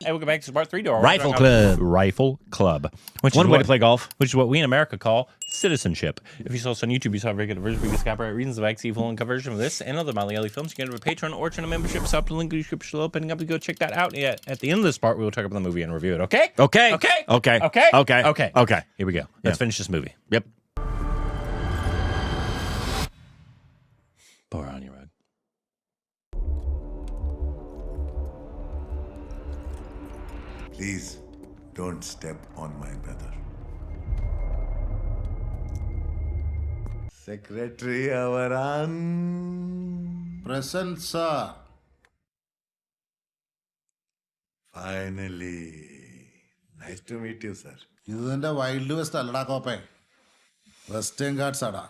Hey, welcome back to Smart 3 Door. Rifle Club. Rifle Club. One way to play golf. Which is what we in America call citizenship. If you saw us on YouTube, you saw a very good version of copyright reasons of XE full and conversion of this and other Malayali films. You can have a Patreon or channel membership. Stop the link in the description below. Opening up to go check that out. Yeah, at the end of this part, we will talk about the movie and review it. Okay? Okay. Okay. Okay. Okay. Okay. Okay. Okay. Here we go. Let's finish this movie. Yep. Pour on your rug. Please don't step on my brother. Secretary Avaran. Present, sir. Finally. Nice to meet you, sir. ഇത് നിന്റെ wild west അല്ലടാ കോപ്പേ, western guards ആടാ.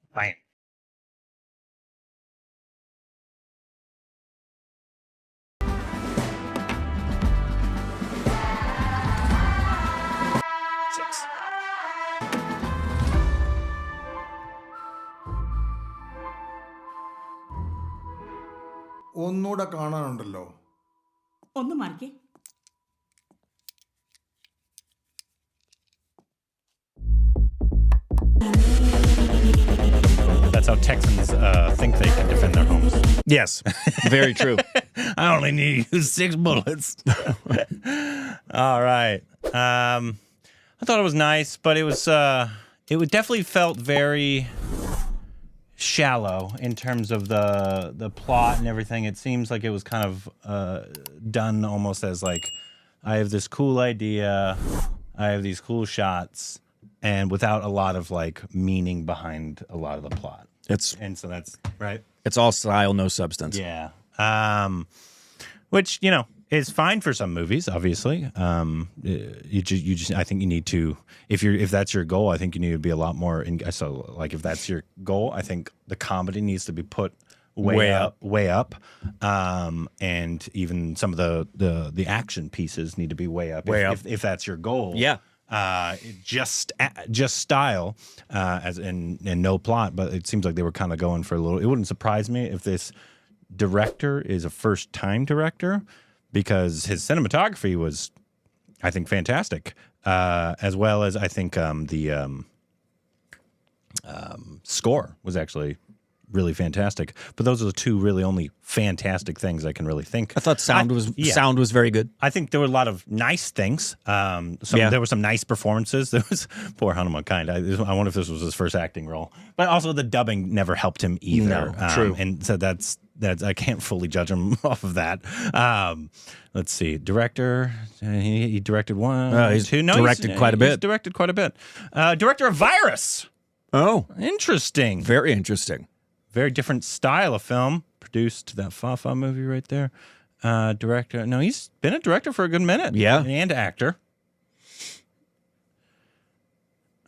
Fine. Six. ഒന്നുകൂടെ കാണാനുണ്ടല്ലോ. ഒന്ന് മാറിക്കേ. That's how Texans think they can defend their homes. Yes. Very true. I only need to use 6 bullets. All right. I thought it was nice, but it definitely felt very shallow in terms of the plot and everything. It seems like it was kind of done almost as like, I have this cool idea, I have these cool shots, and without a lot of like meaning behind a lot of the plot. And so that's right. It's all style, no substance. Yeah. Which, is fine for some movies, obviously. You just I think you need to, if that's your goal, I think you need to be a lot more so like if that's your goal, I think the comedy needs to be put way up. And even some of the action pieces need to be way up. If that's your goal. Yeah. Just style, as and no plot, but it seems like they were kind of going for a little. It wouldn't surprise me if this director is a first-time director, because his cinematography was, I think, fantastic, as well as I think the score was actually really fantastic. But those are the two really only fantastic things I can really think. I thought sound was very good. I think there were a lot of nice things. There were some nice performances. There was poor Hanuman Kind. I wonder if this was his first acting role. But also the dubbing never helped him either. No, true. And so that's I can't fully judge him off of that. Let's see, director. He directed one. He's two. No, directed quite a bit. He's directed quite a bit. Director of Virus. Oh, Interesting. very interesting. Very different style of film. Produced that Fa movie right there. Director. No, he's been a director for a good minute. Yeah. And actor.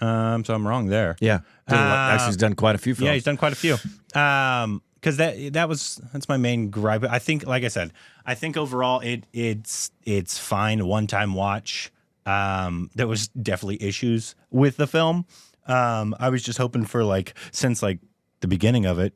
So I'm wrong there. Yeah. Actually, he's done quite a few films. Yeah, he's done quite a few. Because that's my main gripe. I think, like I said, I think overall it's fine, one-time watch. There was definitely issues with the film. I was just hoping for since the beginning of it,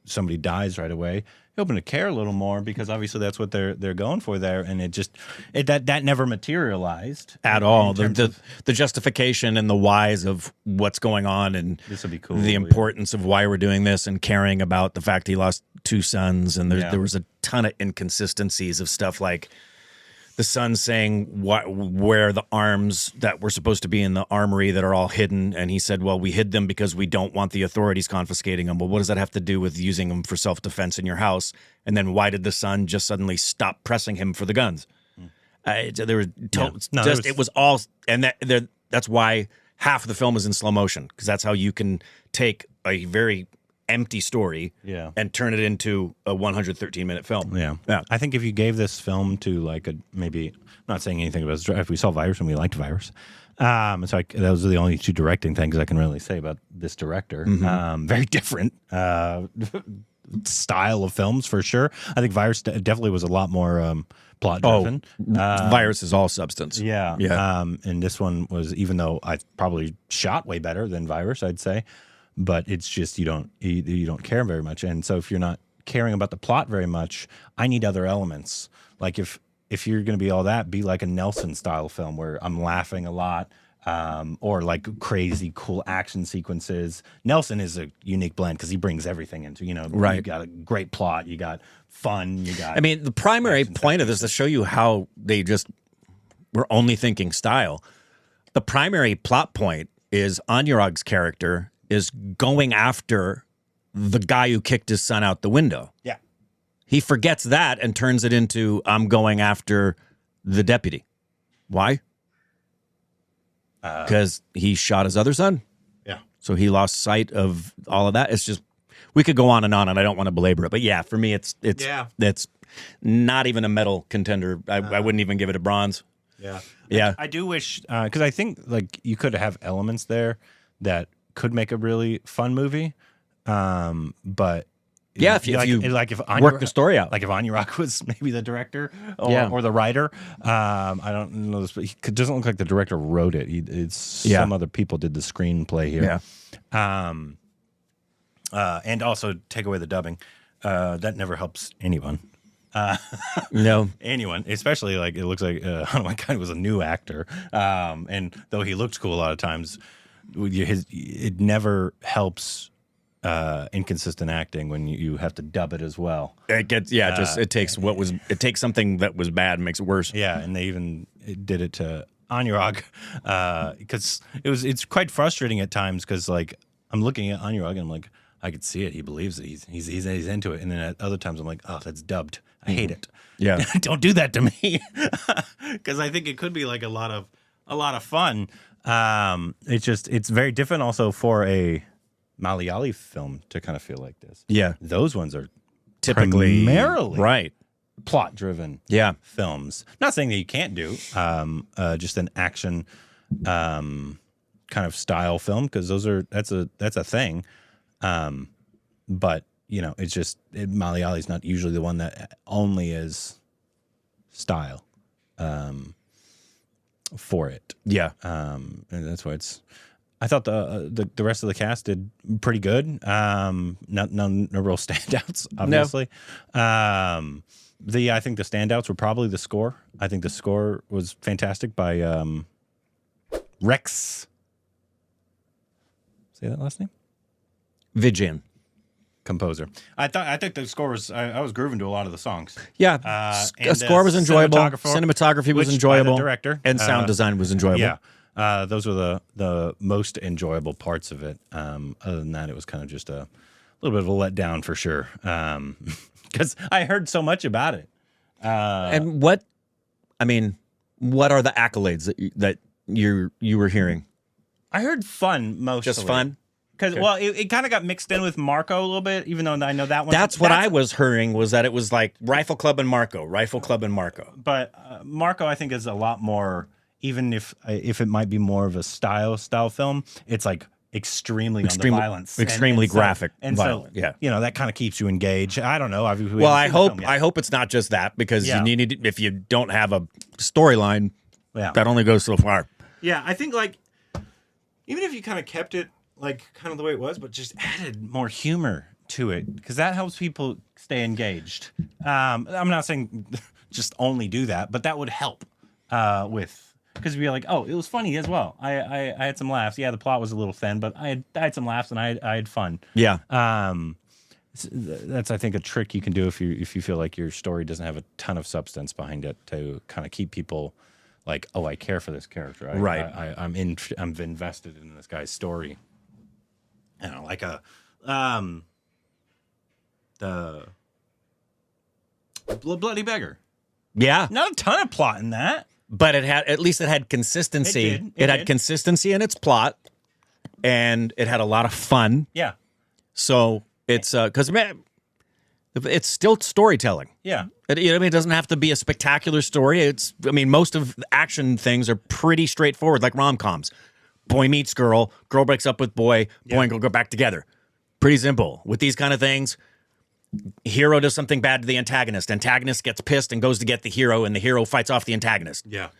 somebody dies right away, hoping to care a little more, because obviously that's what they're going for there, and that never materialized at all. The justification and the whys of what's going on, and this would be cool. The importance of why we're doing this, and caring about the fact he lost 2 sons, and there was a ton of inconsistencies of stuff like the son saying where the arms that were supposed to be in the armory that are all hidden, and he said, well, we hid them because we don't want the authorities confiscating them. Well, what does that have to do with using them for self-defense in your house? And then why did the son just suddenly stop pressing him for the guns? There was it was all, and that's why half of the film is in slow motion, because that's how you can take a very empty story and turn it into a 113-minute film. Yeah. I think if you gave this film to like maybe, I'm not saying anything about this, if we saw Virus and we liked Virus, so those are the only two directing things I can really say about this director. Very different style of films for sure. I think Virus definitely was a lot more plot driven. Virus is all substance. Yeah. And this one was, even though I probably shot way better than Virus, I'd say, but it's just you don't care very much. And so if you're not caring about the plot very much, I need other elements. Like if you're going to be all that, be like a Nelson style film where I'm laughing a lot, or like crazy cool action sequences. Nelson is a unique blend because he brings everything into, you got a great plot, you got fun, you got. I mean, the primary point of this is to show you how they just were only thinking style. The primary plot point is Anurag's character is going after the guy who kicked his son out the window. Yeah. He forgets that and turns it into, I'm going after the deputy. Why? Because he shot his other son. Yeah. So he lost sight of all of that. It's just, we could go on, and I don't want to belabor it. But yeah, for me, it's not even a medal contender. I wouldn't even give it a bronze. Yeah. Yeah. I do wish, because I think like you could have elements there that could make a really fun movie. But yeah, if you work the story out, like if Anurag was maybe the director or the writer, I don't know this, but it doesn't look like the director wrote it. Some other people did the screenplay here. Yeah. And also take away the dubbing. That never helps anyone. No, anyone, especially like it looks like my guy was a new actor, and though he looked cool a lot of times, it never helps inconsistent acting when you have to dub it as well. It gets it takes something that was bad and makes it worse. Yeah, and they even did it to Anurag because it's quite frustrating at times because like I'm looking at Anurag and I'm like, I could see it. He believes it. He's into it. And then at other times I'm like, oh, that's dubbed. I hate it. Yeah, don't do that to me because I think it could be like a lot of fun. It's very different also for a Malayali film to kind of feel like this. Yeah, those ones are typically primarily plot driven. Yeah, films. Not saying that you can't do just an action kind of style film because that's a thing. But it's just Malayali's not usually the one that only is style for it. Yeah, and that's why I thought the rest of the cast did pretty good. No real standouts, obviously. No. I think the standouts were probably the score. I think the score was fantastic by Rex. Say that last name? Vijayan. Composer. I think the score was. I was grooving to a lot of the songs. Yeah, the score was enjoyable. Cinematography was enjoyable. The director and sound design was enjoyable. Yeah, those were the most enjoyable parts of it. Other than that, it was kind of just a little bit of a letdown for sure. Because I heard so much about it. And what are the accolades that you were hearing? I heard fun mostly. Just fun. Because it kind of got mixed in with Marco a little bit, even though I know that one. That's what I was hearing, was that it was like Rifle Club and Marco. But Marco, I think, is a lot more. Even if it might be more of a style film, it's like extremely on the violence, extremely graphic, and violent. So that kind of keeps you engaged. I don't know. I hope it's not just that, because you need if you don't have a storyline, that only goes so far. Yeah, I think like even if you kind of kept it like kind of the way it was, but just added more humor to it, because that helps people stay engaged. I'm not saying just only do that, but that would help because we'd be like, oh, it was funny as well. I had some laughs. Yeah, the plot was a little thin, but I had some laughs and I had fun. Yeah. That's I think a trick you can do if you feel like your story doesn't have a ton of substance behind it, to kind of keep people like, oh, I care for this character. I'm invested in this guy's story. I don't know, like the Bloody Beggar. Yeah. Not a ton of plot in that. But at least it had consistency. It did. It had did. consistency in its plot, and it had a lot of fun. Yeah. So it's because it's still storytelling. Yeah. It doesn't have to be a spectacular story. Most of the action things are pretty straightforward, like rom-coms. Boy meets girl, girl breaks up with boy, boy and girl go back together. Pretty simple. With these kind of things, hero does something bad to the antagonist. Antagonist gets pissed and goes to get the hero, and the hero fights off the antagonist. Yeah.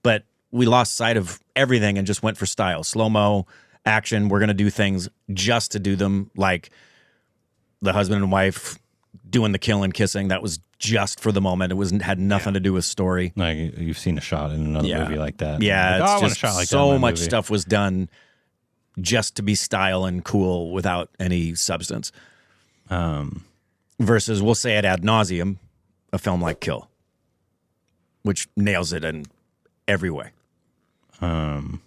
But we lost sight of everything and just went for style. Slow-mo, action, we're going to do things just to do them, like the husband and wife doing the kill and kissing. That was just for the moment. It had nothing to do with story. Like you've seen a shot in another movie like that. Yeah, Like, it's I want a just shot like that so in my much movie. stuff was done just to be style and cool without any substance. Versus, we'll say it ad nauseum, a film like Kill, which nails it in every way. Was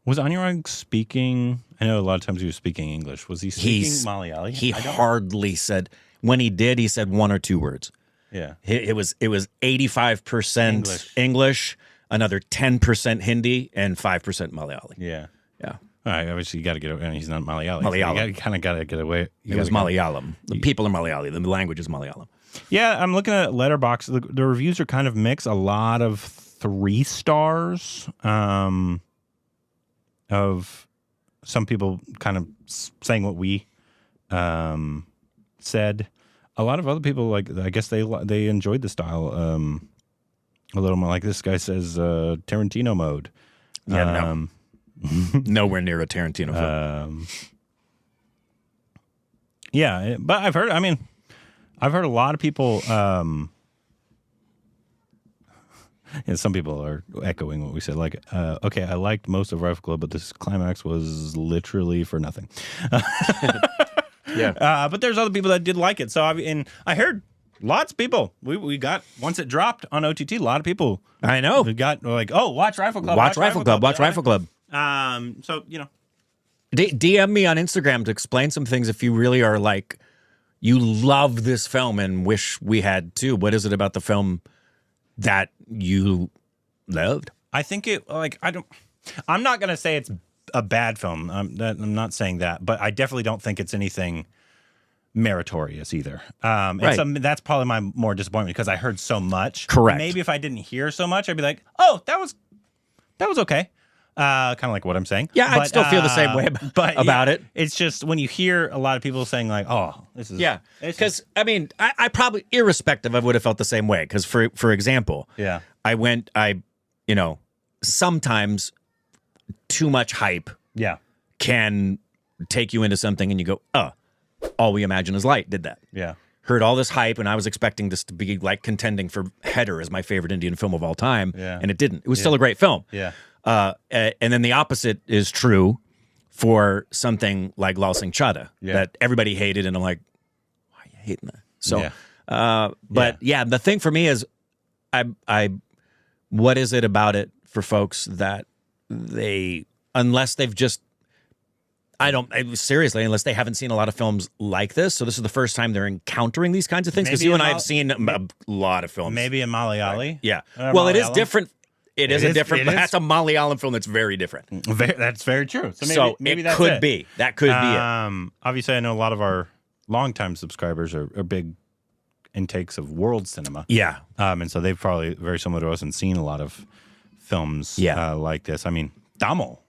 Anurag speaking? I know a lot of times he was speaking English. Was he speaking Malayali? He hardly said. When he did, he said one or two words. Yeah. It was 85% English, another 10% Hindi, and 5% Malayali. Yeah. Yeah. All right. Obviously, you got to get away. He's not Malayali. Malayalam. So you kind of got to get away. It was Malayalam. The people are Malayali. The language is Malayalam. Yeah, I'm looking at Letterboxd. The reviews are kind of mixed. A lot of 3 stars. Of some people kind of saying what we said. A lot of other people, like, I guess they enjoyed the style a little more. Like this guy says Tarantino mode. Yeah, no. Nowhere near a Tarantino film. Yeah, but I've heard a lot of people. Some people are echoing what we said. Like, okay, I liked most of Rifle Club, but this climax was literally for nothing. Yeah. But there's other people that did like it. So I heard lots of people. We got, once it dropped on OTT, a lot of people. I know. We got like, oh, watch Rifle Club. Watch Rifle Club. Watch Rifle Club. So DM me on Instagram to explain some things if you really are like, you love this film and wish we had too. What is it about the film that you loved? I think I'm not going to say it's a bad film. I'm not saying that, but I definitely don't think it's anything meritorious either. Right. And so that's probably my more disappointment because I heard so much. Correct. Maybe if I didn't hear so much, I'd be like, oh, that was okay. Kind of like what I'm saying. Yeah, I'd still feel the same way about it. It's just when you hear a lot of people saying like, oh, this is... Yeah, because, I probably, irrespective, I would have felt the same way. Because, for example, Yeah. sometimes too much hype Yeah. can take you into something and you go, All We Imagine Is Light did that. Yeah. Heard all this hype, and I was expecting this to be like contending for Header as my favorite Indian film of all time. Yeah. And it didn't. It was still a great film. Yeah. And then the opposite is true for something like Lal Singh Chadha that everybody hated, and I'm like, why are you hating that? So, the thing for me is, what is it about it for folks that unless they've just, unless they haven't seen a lot of films like this, so this is the first time they're encountering these kinds of things, because Maybe you and I have seen a lot of films. Maybe a Malayali. Yeah. Well, it is Malayalam. different. It is different. it is. That's a Malayalam film that's very different. That's very true. Maybe it that's could it. be. That could be it. Obviously, I know a lot of our longtime subscribers are big intakes of world cinema. Yeah. And so they've probably, very similar to us, and seen a lot of films like this. I mean, Tamil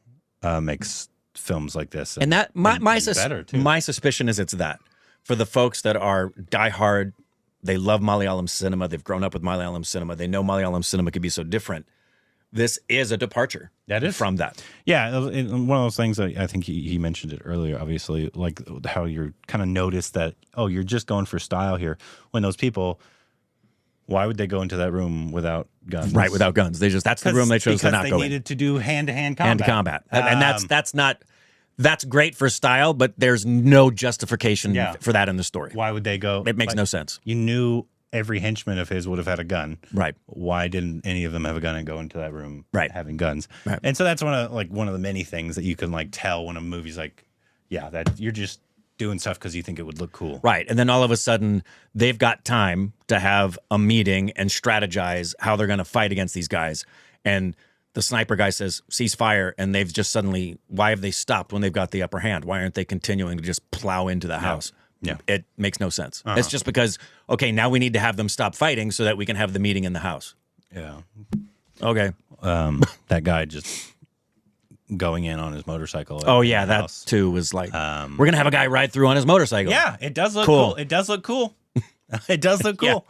makes films like this. And that my better, too. my suspicion is it's that. For the folks that are diehard, they love Malayalam cinema, they've grown up with Malayalam cinema, they know Malayalam cinema could be so different. This is a departure from that. Yeah, one of those things that I think he mentioned it earlier, obviously, like how you're kind of noticed that, oh, you're just going for style here. When those people, why would they go into that room without guns? Right, without guns. That's the room they chose to not go in. Because they needed to do hand-to-hand combat. Hand-to-combat. And that's great for style, but there's no justification for that in the story. Why would they go? It makes no sense. You knew every henchman of his would have had a gun. Right. Why didn't any of them have a gun and go into that room having guns? Right. And so that's one of the many things that you can like tell when a movie's like, yeah, that you're just doing stuff because you think it would look cool. Right. And then all of a sudden, they've got time to have a meeting and strategize how they're going to fight against these guys. And the sniper guy says, cease fire. And they've just suddenly, why have they stopped when they've got the upper hand? Why aren't they continuing to just plow into the house? Yeah. It makes no sense. It's just because, okay, now we need to have them stop fighting so that we can have the meeting in the house. Yeah. Okay. That guy just going in on his motorcycle. Oh, in yeah. the That house. too was like, we're going to have a guy ride through on his motorcycle. Yeah, it does look Cool. cool. It does look cool. It does look cool.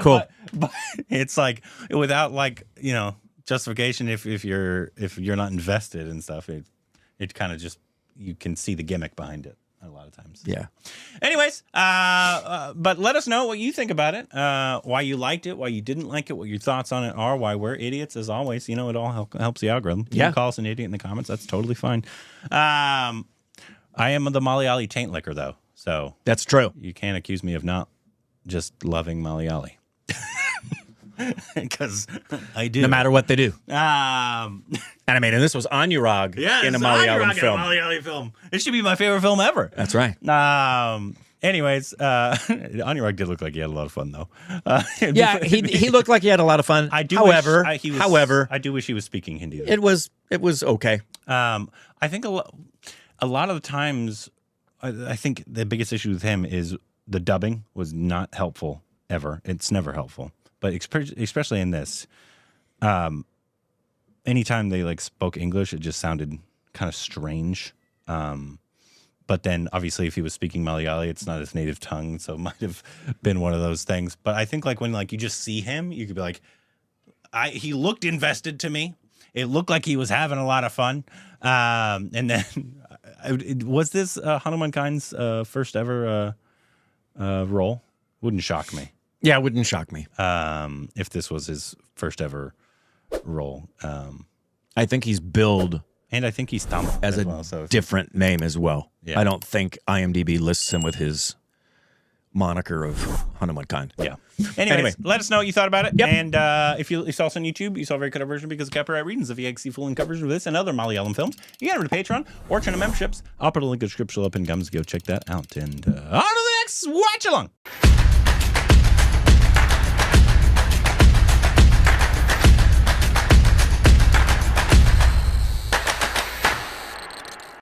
Cool. But it's like without like, you know, justification if you're not invested in stuff, it kind of just, you can see the gimmick behind it a lot of times. Yeah. Anyways, but let us know what you think about it, why you liked it, why you didn't like it, what your thoughts on it are, why we're idiots as always. You know, it all helps the algorithm. You can call us an idiot in the comments. That's totally fine. I am the Malayali taint licker, though, so That's true. you can't accuse me of not just loving Malayali. Because I do. No matter what they do. Um, Animated. And this was Anurag yeah, in a it's Malayalam Anurag in a film. Malayali film. It should be my favorite film ever. That's right. Anyways, Anurag did look like he had a lot of fun, though. Yeah, he looked like he had a lot of fun. I do. However, wish, I do wish he was speaking Hindi. Though. it was okay. I think a lot of the times, I think the biggest issue with him is the dubbing was not helpful ever. It's never helpful, but especially in this, anytime they like spoke English, it just sounded kind of strange. But then obviously if he was speaking Malayali, it's not his native tongue. So it might have been one of those things. But I think like when like you just see him, you could be like, he looked invested to me. It looked like he was having a lot of fun. And then was this Hanuman Khan's first ever role? Wouldn't shock me. Yeah, it wouldn't shock me. If this was his first ever role. I think he's billed And I think he's Tamil as a well, so different name as well. Yeah. I don't think IMDb lists him with his moniker of Hanuman Khan. yeah. Anyway, let us know what you thought about it. Yep. And if you saw us on YouTube, you saw a very cut version because of copyright reasons. If you like to see full coverage of this and other Malayalam films, you can go to Patreon or channel memberships. I'll put a link in the description up in gums. Go check that out. And on to the next watch along.